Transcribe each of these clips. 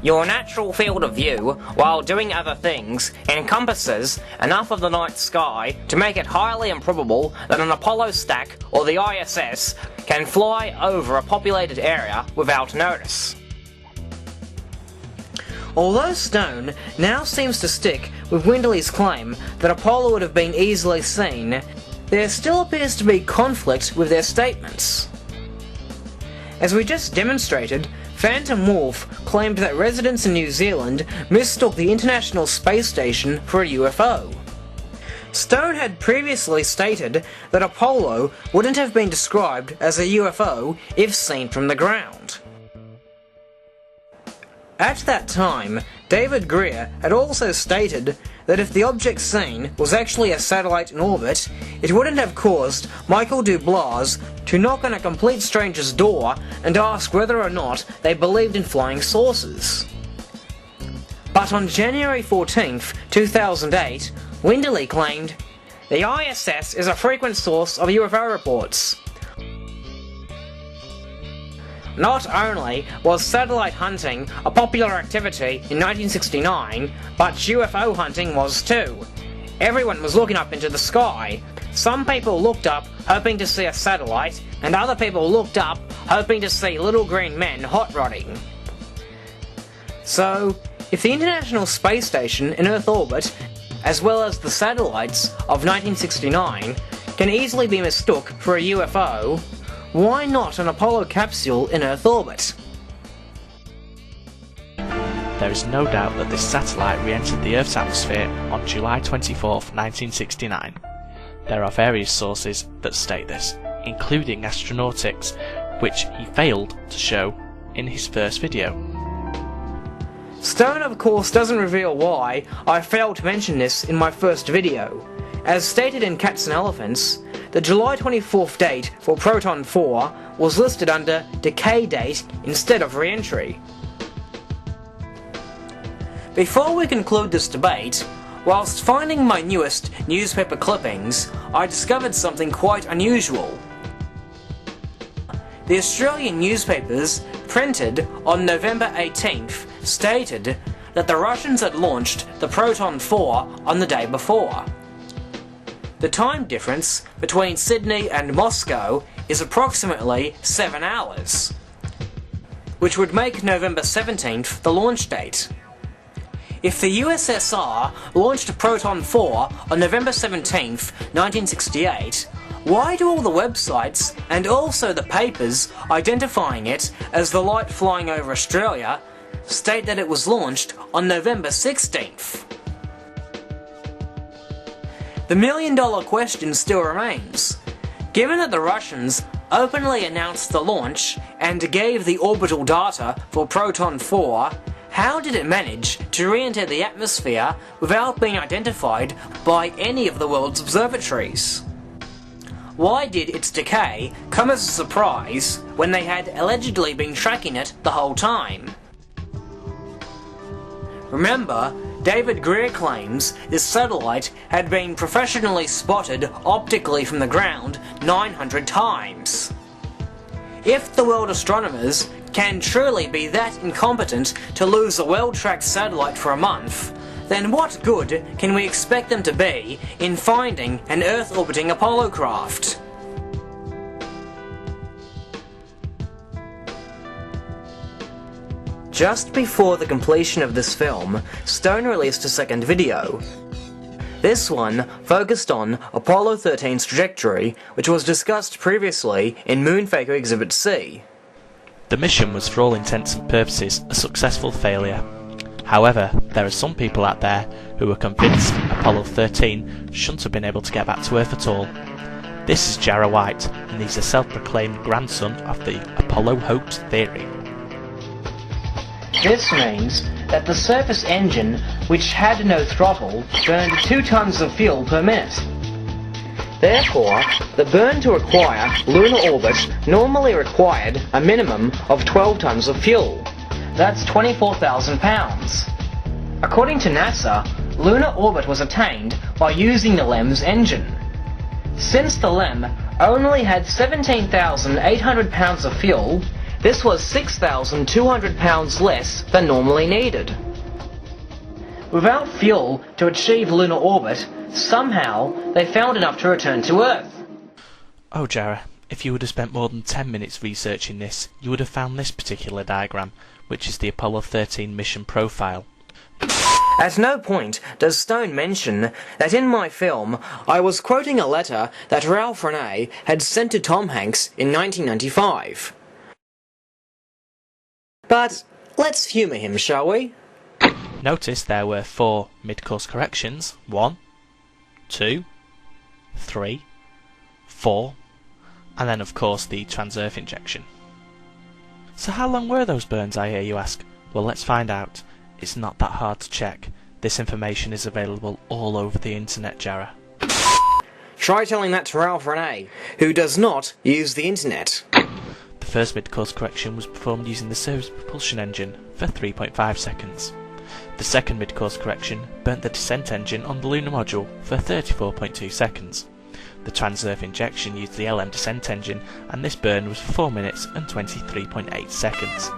your natural field of view, while doing other things, encompasses enough of the night sky to make it highly improbable that an Apollo stack or the ISS can fly over a populated area without notice. Although Stone now seems to stick with Windley's claim that Apollo would have been easily seen, there still appears to be conflict with their statements. As we just demonstrated, Phantom Wolf claimed that residents in New Zealand mistook the International Space Station for a UFO. Stone had previously stated that Apollo wouldn't have been described as a UFO if seen from the ground. At that time, David Greer had also stated that if the object seen was actually a satellite in orbit, it wouldn't have caused Michael Dubois to knock on a complete stranger's door and ask whether or not they believed in flying saucers. But on January 14th, 2008, Windley claimed, "The ISS is a frequent source of UFO reports." Not only was satellite hunting a popular activity in 1969, but UFO hunting was too. Everyone was looking up into the sky. Some people looked up hoping to see a satellite, and other people looked up hoping to see little green men hot rodding. So, if the International Space Station in Earth orbit, as well as the satellites of 1969, can easily be mistook for a UFO, why not an Apollo capsule in Earth orbit? There is no doubt that this satellite re-entered the Earth's atmosphere on July 24, 1969. There are various sources that state this, including Astronautics, which he failed to show in his first video. Stone of course doesn't reveal why I failed to mention this in my first video. As stated in Cats and Elephants, the July 24th date for Proton 4 was listed under decay date instead of re-entry. Before we conclude this debate, whilst finding my newest newspaper clippings, I discovered something quite unusual. The Australian newspapers, printed on November 18th, stated that the Russians had launched the Proton 4 on the day before. The time difference between Sydney and Moscow is approximately 7 hours, which would make November 17th the launch date. If the USSR launched Proton 4 on November 17th, 1968, why do all the websites and also the papers identifying it as the light flying over Australia state that it was launched on November 16th? The million-dollar question still remains. Given that the Russians openly announced the launch and gave the orbital data for Proton 4, how did it manage to re-enter the atmosphere without being identified by any of the world's observatories? Why did its decay come as a surprise when they had allegedly been tracking it the whole time? Remember, David Greer claims this satellite had been professionally spotted optically from the ground 900 times. If the world astronomers can truly be that incompetent to lose a well-tracked satellite for a month, then what good can we expect them to be in finding an Earth-orbiting Apollo craft? Just before the completion of this film, Stone released a second video. This one focused on Apollo 13's trajectory, which was discussed previously in MoonFaker Exhibit C. The mission was for all intents and purposes a successful failure. However, there are some people out there who are convinced Apollo 13 shouldn't have been able to get back to Earth at all. This is Jarrah White, and he's a self-proclaimed grandson of the Apollo hoax theory. This means that the surface engine, which had no throttle, burned 2 tons of fuel per minute. Therefore, the burn to acquire lunar orbit normally required a minimum of 12 tons of fuel. That's 24,000 pounds. According to NASA, lunar orbit was attained by using the LEM's engine. Since the LEM only had 17,800 pounds of fuel, This was 6,200 pounds less than normally needed. Without fuel to achieve lunar orbit, somehow they found enough to return to Earth. Oh, Jarrah, if you would have spent more than 10 minutes researching this, you would have found this particular diagram, which is the Apollo 13 mission profile. At no point does Stone mention that in my film I was quoting a letter that Ralph Renee had sent to Tom Hanks in 1995. But let's humour him, shall we? Notice there were 4 mid-course corrections. 1, 2, 3, 4, and then of course the trans-Earth injection. So how long were those burns, I hear you ask? Well, let's find out. It's not that hard to check. This information is available all over the internet, Jarrah. Try telling that to Ralph Renee, who does not use the internet. The first mid-course correction was performed using the service propulsion engine for 3.5 seconds. The second mid-course correction burnt the descent engine on the lunar module for 34.2 seconds. The trans-Earth injection used the LM descent engine, and this burn was for 4 minutes and 23.8 seconds.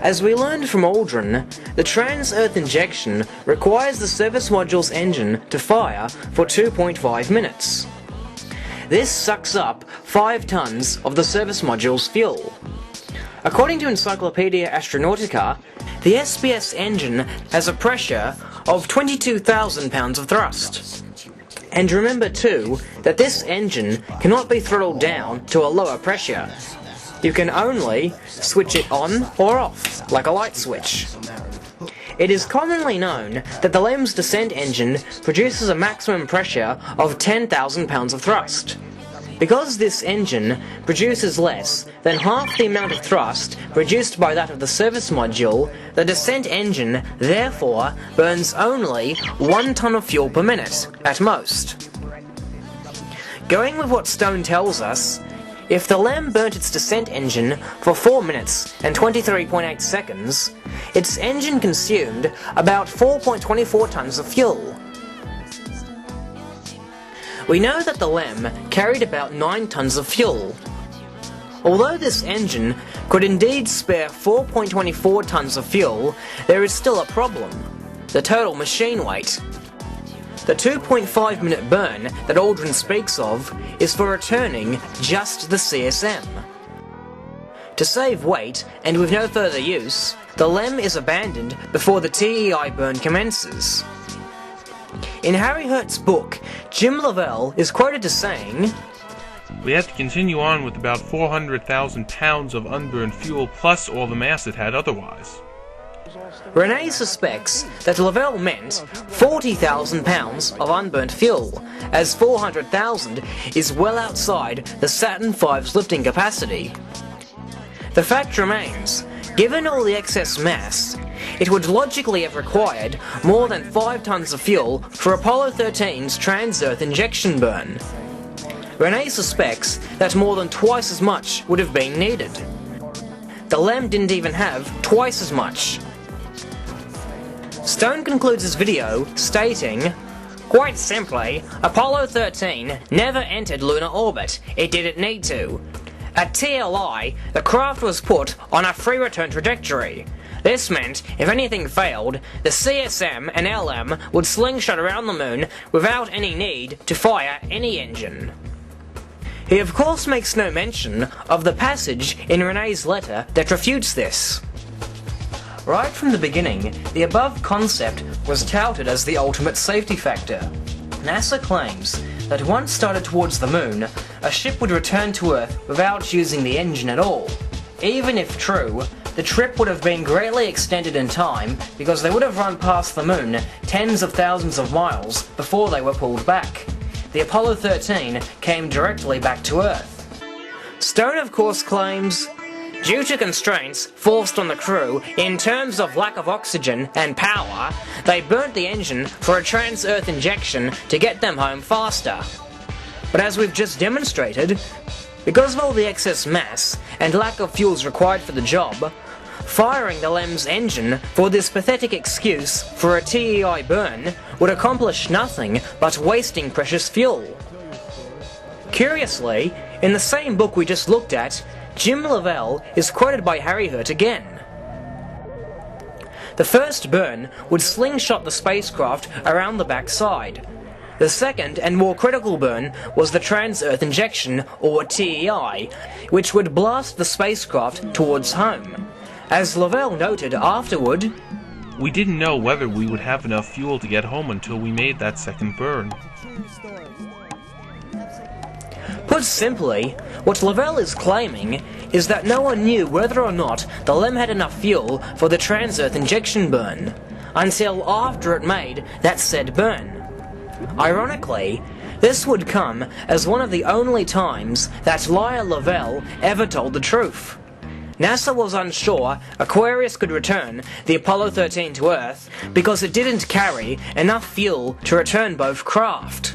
As we learned from Aldrin, the trans-Earth injection requires the service module's engine to fire for 2.5 minutes. This sucks up 5 tons of the service module's fuel. According to Encyclopedia Astronautica, the SPS engine has a pressure of 22,000 pounds of thrust. And remember too, that this engine cannot be throttled down to a lower pressure. You can only switch it on or off, like a light switch. It is commonly known that the LEM's descent engine produces a maximum pressure of 10,000 pounds of thrust. Because this engine produces less than half the amount of thrust produced by that of the service module, the descent engine therefore burns only 1 ton of fuel per minute, at most. Going with what Stone tells us, if the LEM burnt its descent engine for 4 minutes and 23.8 seconds, its engine consumed about 4.24 tons of fuel. We know that the LEM carried about 9 tons of fuel. Although this engine could indeed spare 4.24 tons of fuel, there is still a problem: the total machine weight. The 2.5 minute burn that Aldrin speaks of is for returning just the CSM. To save weight, and with no further use, the LEM is abandoned before the TEI burn commences. In Harry Hurt's book, Jim Lovell is quoted as saying, "We have to continue on with about 400,000 pounds of unburned fuel plus all the mass it had otherwise." Renee suspects that Lovell meant 40,000 pounds of unburnt fuel, as 400,000 is well outside the Saturn V's lifting capacity. The fact remains, given all the excess mass, it would logically have required more than 5 tons of fuel for Apollo 13's trans-Earth injection burn. Renee suspects that more than twice as much would have been needed. The LEM didn't even have twice as much. Stone concludes his video stating, "Quite simply, Apollo 13 never entered lunar orbit. It didn't need to. At TLI, the craft was put on a free return trajectory. This meant, if anything failed, the CSM and LM would slingshot around the moon without any need to fire any engine." He of course makes no mention of the passage in Renee's letter that refutes this. Right from the beginning, the above concept was touted as the ultimate safety factor. NASA claims that once started towards the moon, a ship would return to Earth without using the engine at all. Even if true, the trip would have been greatly extended in time because they would have run past the moon tens of thousands of miles before they were pulled back. The Apollo 13 came directly back to Earth. Stone of course claims, due to constraints forced on the crew in terms of lack of oxygen and power, they burnt the engine for a trans-Earth injection to get them home faster. But as we've just demonstrated, because of all the excess mass and lack of fuels required for the job, firing the LEM's engine for this pathetic excuse for a TEI burn would accomplish nothing but wasting precious fuel. Curiously, in the same book we just looked at, Jim Lovell is quoted by Harry Hurt again. The first burn would slingshot the spacecraft around the backside. The second and more critical burn was the trans-Earth injection, or TEI, which would blast the spacecraft towards home. As Lovell noted afterward, "We didn't know whether we would have enough fuel to get home until we made that second burn." Put simply, what Lovell is claiming is that no one knew whether or not the LEM had enough fuel for the trans-Earth injection burn, until after it made that said burn. Ironically, this would come as one of the only times that liar Lovell ever told the truth. NASA was unsure Aquarius could return the Apollo 13 to Earth because it didn't carry enough fuel to return both craft.